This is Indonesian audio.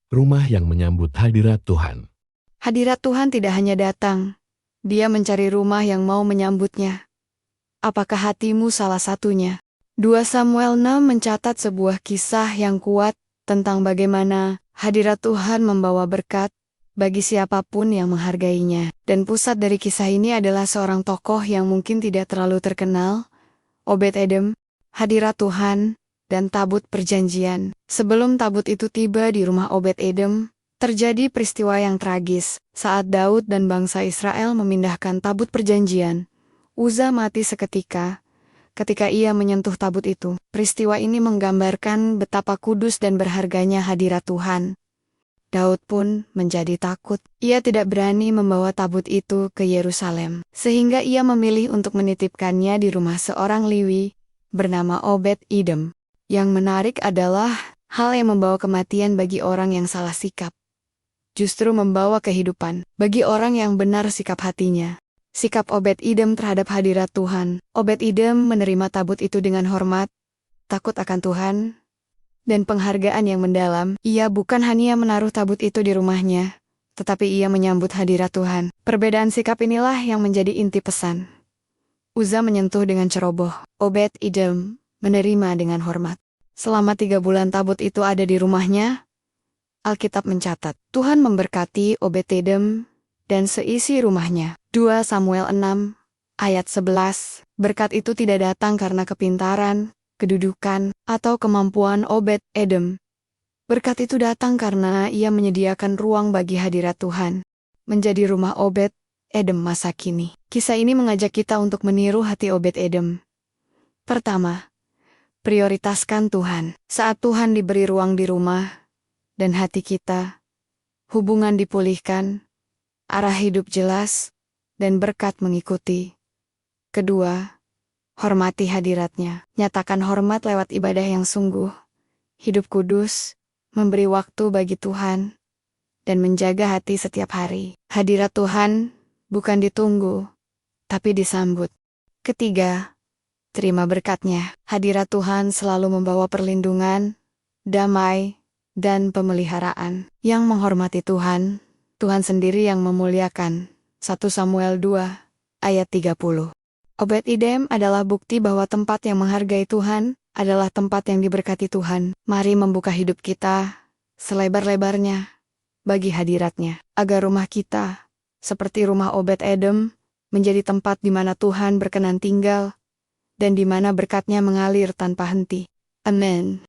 Rumah yang menyambut hadirat Tuhan. Hadirat Tuhan tidak hanya datang, Dia mencari rumah yang mau menyambutnya. Apakah hatimu salah satunya? 2 Samuel 6 mencatat sebuah kisah yang kuat tentang bagaimana hadirat Tuhan membawa berkat bagi siapapun yang menghargainya. Dan pusat dari kisah ini adalah seorang tokoh yang mungkin tidak terlalu terkenal, Obed-Edom, hadirat Tuhan, dan tabut perjanjian. Sebelum tabut itu tiba di rumah Obed-Edom, terjadi peristiwa yang tragis saat Daud dan bangsa Israel memindahkan tabut perjanjian. Uza mati seketika ketika ia menyentuh tabut itu. Peristiwa ini menggambarkan betapa kudus dan berharganya hadirat Tuhan. Daud pun menjadi takut. Ia tidak berani membawa tabut itu ke Yerusalem, sehingga ia memilih untuk menitipkannya di rumah seorang Lewi bernama Obed-Edom. Yang menarik adalah hal yang membawa kematian bagi orang yang salah sikap, justru membawa kehidupan bagi orang yang benar sikap hatinya. Sikap Obed-Edom terhadap hadirat Tuhan. Obed-Edom menerima tabut itu dengan hormat, takut akan Tuhan, dan penghargaan yang mendalam. Ia bukan hanya menaruh tabut itu di rumahnya, tetapi ia menyambut hadirat Tuhan. Perbedaan sikap inilah yang menjadi inti pesan. Uza menyentuh dengan ceroboh, Obed-Edom menerima dengan hormat. Selama 3 bulan tabut itu ada di rumahnya, Alkitab mencatat, Tuhan memberkati Obed-Edom dan seisi rumahnya. 2 Samuel 6, ayat 11, berkat itu tidak datang karena kepintaran, kedudukan, atau kemampuan Obed-Edom. Berkat itu datang karena ia menyediakan ruang bagi hadirat Tuhan, menjadi rumah Obed-Edom masa kini. Kisah ini mengajak kita untuk meniru hati Obed-Edom. Pertama, prioritaskan Tuhan. Saat Tuhan diberi ruang di rumah dan hati kita, hubungan dipulihkan, arah hidup jelas, dan berkat mengikuti. Kedua, hormati hadiratnya. Nyatakan hormat lewat ibadah yang sungguh, hidup kudus, memberi waktu bagi Tuhan, dan menjaga hati setiap hari. Hadirat Tuhan bukan ditunggu, tapi disambut. Ketiga, terima berkatnya. Hadirat Tuhan selalu membawa perlindungan, damai, dan pemeliharaan. Yang menghormati Tuhan, Tuhan sendiri yang memuliakan. 1 Samuel 2, ayat 30. Obed-Edom adalah bukti bahwa tempat yang menghargai Tuhan adalah tempat yang diberkati Tuhan. Mari membuka hidup kita selebar-lebarnya bagi hadiratnya, agar rumah kita, seperti rumah Obed-Edom, menjadi tempat di mana Tuhan berkenan tinggal dan di mana berkatnya mengalir tanpa henti. Amin.